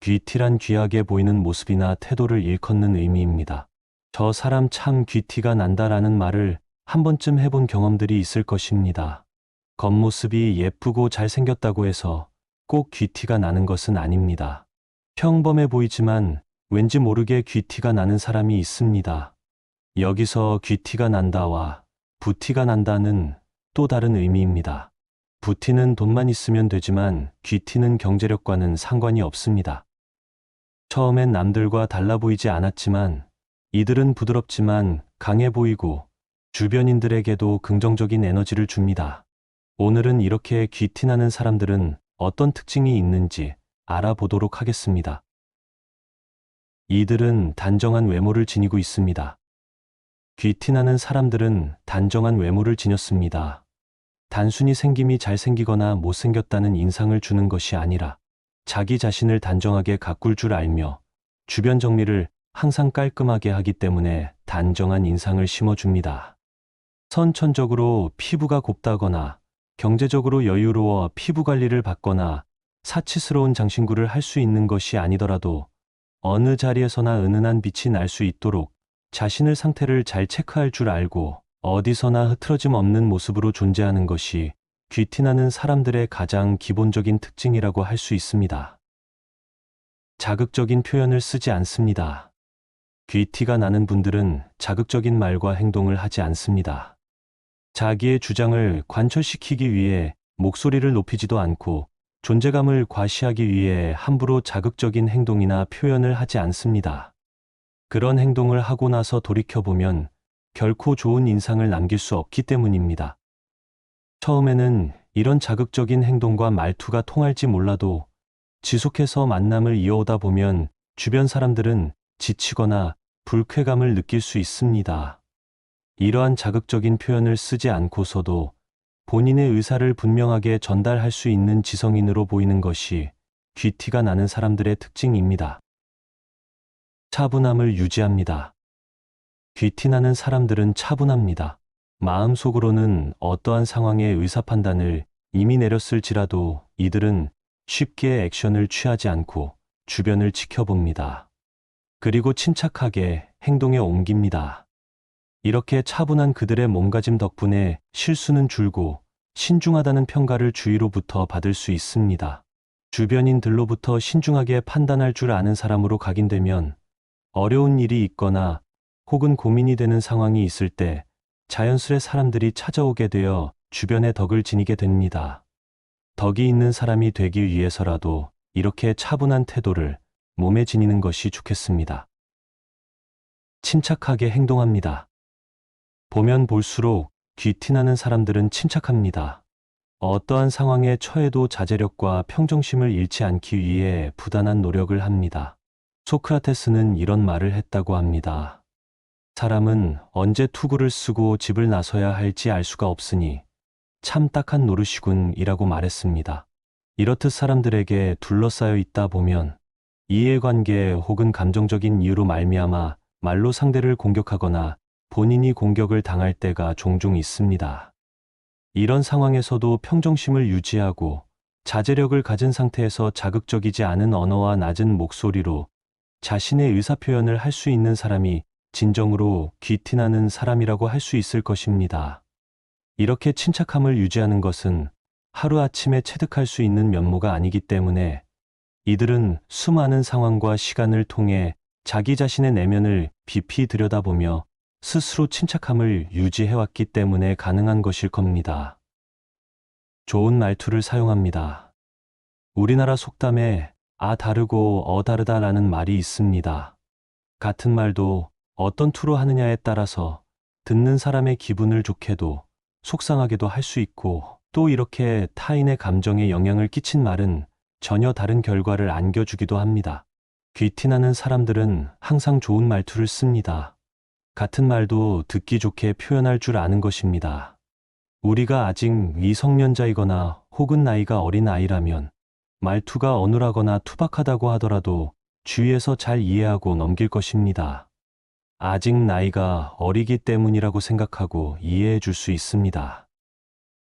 귀티란 귀하게 보이는 모습이나 태도를 일컫는 의미입니다. 저 사람 참 귀티가 난다라는 말을 한 번쯤 해본 경험들이 있을 것입니다. 겉모습이 예쁘고 잘생겼다고 해서 꼭 귀티가 나는 것은 아닙니다. 평범해 보이지만 왠지 모르게 귀티가 나는 사람이 있습니다. 여기서 귀티가 난다와 부티가 난다는 또 다른 의미입니다. 부티는 돈만 있으면 되지만 귀티는 경제력과는 상관이 없습니다. 처음엔 남들과 달라 보이지 않았지만 이들은 부드럽지만 강해 보이고 주변인들에게도 긍정적인 에너지를 줍니다. 오늘은 이렇게 귀티나는 사람들은 어떤 특징이 있는지 알아보도록 하겠습니다. 이들은 단정한 외모를 지니고 있습니다. 귀티나는 사람들은 단정한 외모를 지녔습니다. 단순히 생김이 잘생기거나 못생겼다는 인상을 주는 것이 아니라 자기 자신을 단정하게 가꿀 줄 알며 주변 정리를 항상 깔끔하게 하기 때문에 단정한 인상을 심어줍니다. 선천적으로 피부가 곱다거나 경제적으로 여유로워 피부 관리를 받거나 사치스러운 장신구를 할 수 있는 것이 아니더라도 어느 자리에서나 은은한 빛이 날 수 있도록 자신의 상태를 잘 체크할 줄 알고 어디서나 흐트러짐 없는 모습으로 존재하는 것이 귀티나는 사람들의 가장 기본적인 특징이라고 할 수 있습니다. 자극적인 표현을 쓰지 않습니다. 귀티가 나는 분들은 자극적인 말과 행동을 하지 않습니다. 자기의 주장을 관철시키기 위해 목소리를 높이지도 않고 존재감을 과시하기 위해 함부로 자극적인 행동이나 표현을 하지 않습니다. 그런 행동을 하고 나서 돌이켜보면 결코 좋은 인상을 남길 수 없기 때문입니다. 처음에는 이런 자극적인 행동과 말투가 통할지 몰라도 지속해서 만남을 이어오다 보면 주변 사람들은 지치거나 불쾌감을 느낄 수 있습니다. 이러한 자극적인 표현을 쓰지 않고서도 본인의 의사를 분명하게 전달할 수 있는 지성인으로 보이는 것이 귀티가 나는 사람들의 특징입니다. 차분함을 유지합니다. 귀티나는 사람들은 차분합니다. 마음속으로는 어떠한 상황의 의사판단을 이미 내렸을지라도 이들은 쉽게 액션을 취하지 않고 주변을 지켜봅니다. 그리고 침착하게 행동에 옮깁니다. 이렇게 차분한 그들의 몸가짐 덕분에 실수는 줄고 신중하다는 평가를 주위로부터 받을 수 있습니다. 주변인들로부터 신중하게 판단할 줄 아는 사람으로 각인되면 어려운 일이 있거나 혹은 고민이 되는 상황이 있을 때 자연스레 사람들이 찾아오게 되어 주변의 덕을 지니게 됩니다. 덕이 있는 사람이 되기 위해서라도 이렇게 차분한 태도를 몸에 지니는 것이 좋겠습니다. 침착하게 행동합니다. 보면 볼수록 귀티나는 사람들은 침착합니다. 어떠한 상황에 처해도 자제력과 평정심을 잃지 않기 위해 부단한 노력을 합니다. 소크라테스는 이런 말을 했다고 합니다. 사람은 언제 투구를 쓰고 집을 나서야 할지 알 수가 없으니 참 딱한 노릇이군 이라고 말했습니다. 이렇듯 사람들에게 둘러싸여 있다 보면 이해관계 혹은 감정적인 이유로 말미암아 말로 상대를 공격하거나 본인이 공격을 당할 때가 종종 있습니다. 이런 상황에서도 평정심을 유지하고 자제력을 가진 상태에서 자극적이지 않은 언어와 낮은 목소리로 자신의 의사표현을 할 수 있는 사람이 진정으로 귀티나는 사람이라고 할 수 있을 것입니다. 이렇게 침착함을 유지하는 것은 하루아침에 체득할 수 있는 면모가 아니기 때문에 이들은 수많은 상황과 시간을 통해 자기 자신의 내면을 깊이 들여다보며 스스로 침착함을 유지해왔기 때문에 가능한 것일 겁니다. 좋은 말투를 사용합니다. 우리나라 속담에 다르고 다르다라는 말이 있습니다. 같은 말도 어떤 투로 하느냐에 따라서 듣는 사람의 기분을 좋게도 속상하게도 할 수 있고 또 이렇게 타인의 감정에 영향을 끼친 말은 전혀 다른 결과를 안겨주기도 합니다. 귀티나는 사람들은 항상 좋은 말투를 씁니다. 같은 말도 듣기 좋게 표현할 줄 아는 것입니다. 우리가 아직 미성년자이거나 혹은 나이가 어린 아이라면 말투가 어눌하거나 투박하다고 하더라도 주위에서 잘 이해하고 넘길 것입니다. 아직 나이가 어리기 때문이라고 생각하고 이해해 줄 수 있습니다.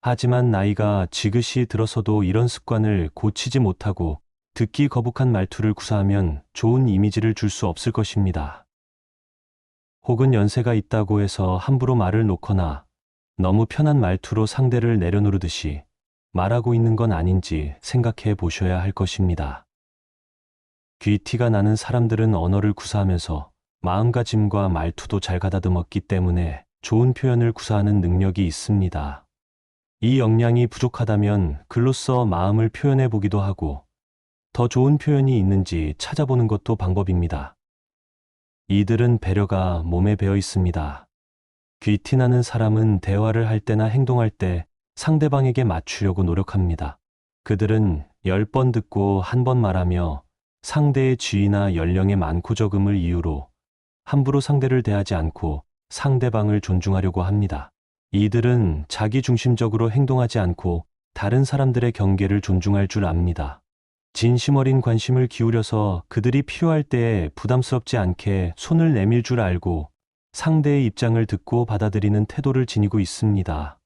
하지만 나이가 지긋이 들어서도 이런 습관을 고치지 못하고 듣기 거북한 말투를 구사하면 좋은 이미지를 줄 수 없을 것입니다. 혹은 연세가 있다고 해서 함부로 말을 놓거나 너무 편한 말투로 상대를 내려누르듯이 말하고 있는 건 아닌지 생각해 보셔야 할 것입니다. 귀티가 나는 사람들은 언어를 구사하면서 마음가짐과 말투도 잘 가다듬었기 때문에 좋은 표현을 구사하는 능력이 있습니다. 이 역량이 부족하다면 글로써 마음을 표현해 보기도 하고 더 좋은 표현이 있는지 찾아보는 것도 방법입니다. 이들은 배려가 몸에 배어 있습니다. 귀티나는 사람은 대화를 할 때나 행동할 때 상대방에게 맞추려고 노력합니다. 그들은 10번 듣고 한 번 말하며 상대의 지위나 연령의 많고 적음을 이유로 함부로 상대를 대하지 않고 상대방을 존중하려고 합니다. 이들은 자기중심적으로 행동하지 않고 다른 사람들의 경계를 존중할 줄 압니다. 진심 어린 관심을 기울여서 그들이 필요할 때에 부담스럽지 않게 손을 내밀 줄 알고 상대의 입장을 듣고 받아들이는 태도를 지니고 있습니다.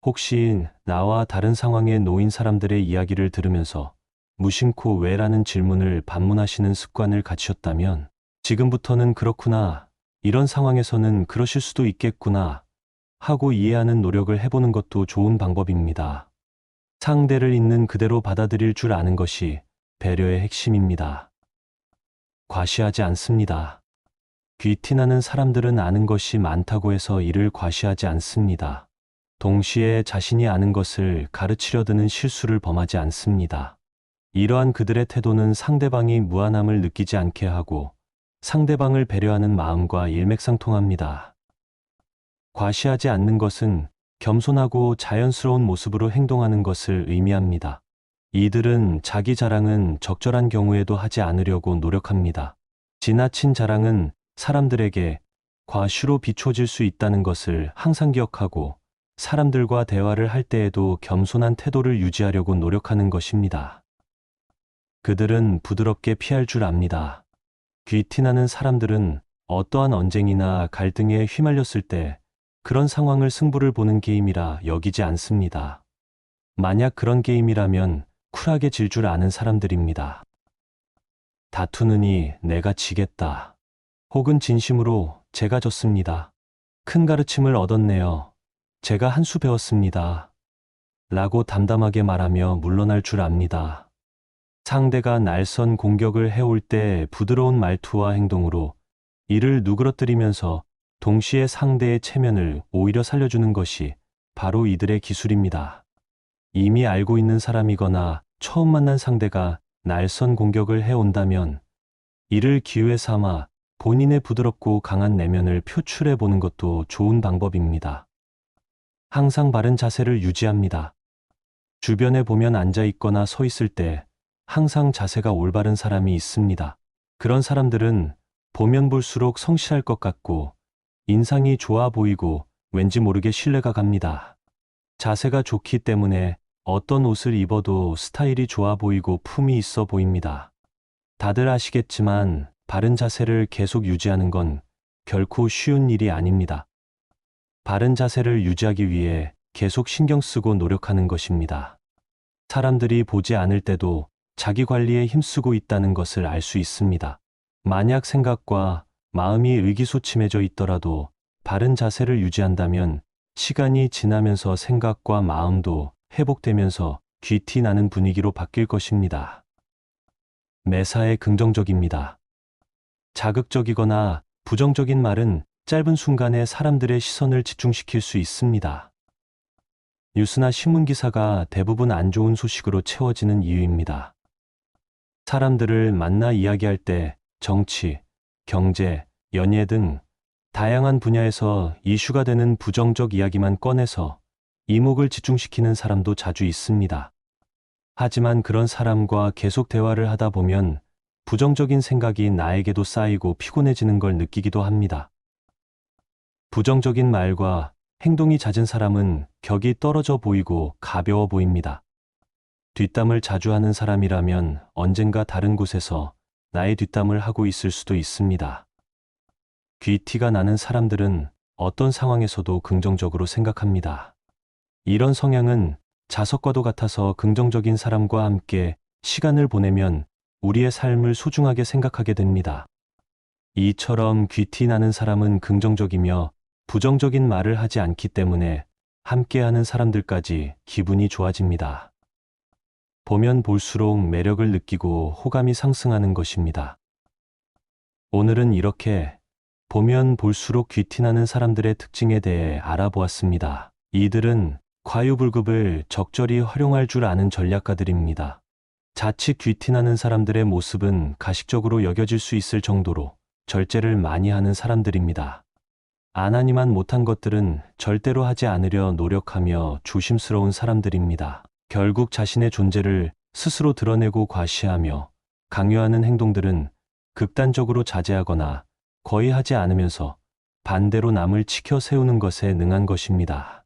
혹시 나와 다른 상황에 놓인 사람들의 이야기를 들으면서 무심코 왜라는 질문을 반문하시는 습관을 갖추셨다면 지금부터는 그렇구나, 이런 상황에서는 그러실 수도 있겠구나 하고 이해하는 노력을 해보는 것도 좋은 방법입니다. 상대를 있는 그대로 받아들일 줄 아는 것이 배려의 핵심입니다. 과시하지 않습니다. 귀티나는 사람들은 아는 것이 많다고 해서 이를 과시하지 않습니다. 동시에 자신이 아는 것을 가르치려 드는 실수를 범하지 않습니다. 이러한 그들의 태도는 상대방이 무안함을 느끼지 않게 하고 상대방을 배려하는 마음과 일맥상통합니다. 과시하지 않는 것은 겸손하고 자연스러운 모습으로 행동하는 것을 의미합니다. 이들은 자기 자랑은 적절한 경우에도 하지 않으려고 노력합니다. 지나친 자랑은 사람들에게 과시로 비춰질 수 있다는 것을 항상 기억하고 사람들과 대화를 할 때에도 겸손한 태도를 유지하려고 노력하는 것입니다. 그들은 부드럽게 피할 줄 압니다. 귀티나는 사람들은 어떠한 언쟁이나 갈등에 휘말렸을 때 그런 상황을 승부를 보는 게임이라 여기지 않습니다. 만약 그런 게임이라면 쿨하게 질 줄 아는 사람들입니다. 다투느니 내가 지겠다. 혹은 진심으로 제가 졌습니다. 큰 가르침을 얻었네요. 제가 한 수 배웠습니다. 라고 담담하게 말하며 물러날 줄 압니다. 상대가 날선 공격을 해올 때 부드러운 말투와 행동으로 이를 누그러뜨리면서 동시에 상대의 체면을 오히려 살려주는 것이 바로 이들의 기술입니다. 이미 알고 있는 사람이거나 처음 만난 상대가 날선 공격을 해온다면 이를 기회 삼아 본인의 부드럽고 강한 내면을 표출해 보는 것도 좋은 방법입니다. 항상 바른 자세를 유지합니다. 주변에 보면 앉아 있거나 서 있을 때 항상 자세가 올바른 사람이 있습니다. 그런 사람들은 보면 볼수록 성실할 것 같고 인상이 좋아 보이고 왠지 모르게 신뢰가 갑니다. 자세가 좋기 때문에 어떤 옷을 입어도 스타일이 좋아 보이고 품이 있어 보입니다. 다들 아시겠지만 바른 자세를 계속 유지하는 건 결코 쉬운 일이 아닙니다. 바른 자세를 유지하기 위해 계속 신경 쓰고 노력하는 것입니다. 사람들이 보지 않을 때도 자기 관리에 힘쓰고 있다는 것을 알 수 있습니다. 만약 생각과 마음이 의기소침해져 있더라도 바른 자세를 유지한다면 시간이 지나면서 생각과 마음도 회복되면서 귀티 나는 분위기로 바뀔 것입니다. 매사에 긍정적입니다. 자극적이거나 부정적인 말은 짧은 순간에 사람들의 시선을 집중시킬 수 있습니다. 뉴스나 신문기사가 대부분 안 좋은 소식으로 채워지는 이유입니다. 사람들을 만나 이야기할 때 정치, 경제, 연예 등 다양한 분야에서 이슈가 되는 부정적 이야기만 꺼내서 이목을 집중시키는 사람도 자주 있습니다. 하지만 그런 사람과 계속 대화를 하다 보면 부정적인 생각이 나에게도 쌓이고 피곤해지는 걸 느끼기도 합니다. 부정적인 말과 행동이 잦은 사람은 격이 떨어져 보이고 가벼워 보입니다. 뒷담을 자주 하는 사람이라면 언젠가 다른 곳에서 나의 뒷담을 하고 있을 수도 있습니다. 귀티가 나는 사람들은 어떤 상황에서도 긍정적으로 생각합니다. 이런 성향은 자석과도 같아서 긍정적인 사람과 함께 시간을 보내면 우리의 삶을 소중하게 생각하게 됩니다. 이처럼 귀티 나는 사람은 긍정적이며 부정적인 말을 하지 않기 때문에 함께하는 사람들까지 기분이 좋아집니다. 보면 볼수록 매력을 느끼고 호감이 상승하는 것입니다. 오늘은 이렇게 보면 볼수록 귀티나는 사람들의 특징에 대해 알아보았습니다. 이들은 과유불급을 적절히 활용할 줄 아는 전략가들입니다. 자칫 귀티나는 사람들의 모습은 가식적으로 여겨질 수 있을 정도로 절제를 많이 하는 사람들입니다. 안 하니만 못한 것들은 절대로 하지 않으려 노력하며 조심스러운 사람들입니다. 결국 자신의 존재를 스스로 드러내고 과시하며 강요하는 행동들은 극단적으로 자제하거나 거의 하지 않으면서 반대로 남을 치켜 세우는 것에 능한 것입니다.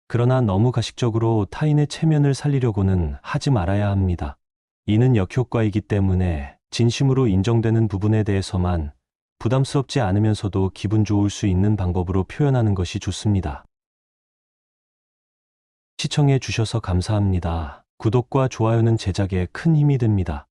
그러나 너무 가식적으로 타인의 체면을 살리려고는 하지 말아야 합니다. 이는 역효과이기 때문에 진심으로 인정되는 부분에 대해서만 부담스럽지 않으면서도 기분 좋을 수 있는 방법으로 표현하는 것이 좋습니다. 시청해 주셔서 감사합니다. 구독과 좋아요는 제작에 큰 힘이 됩니다.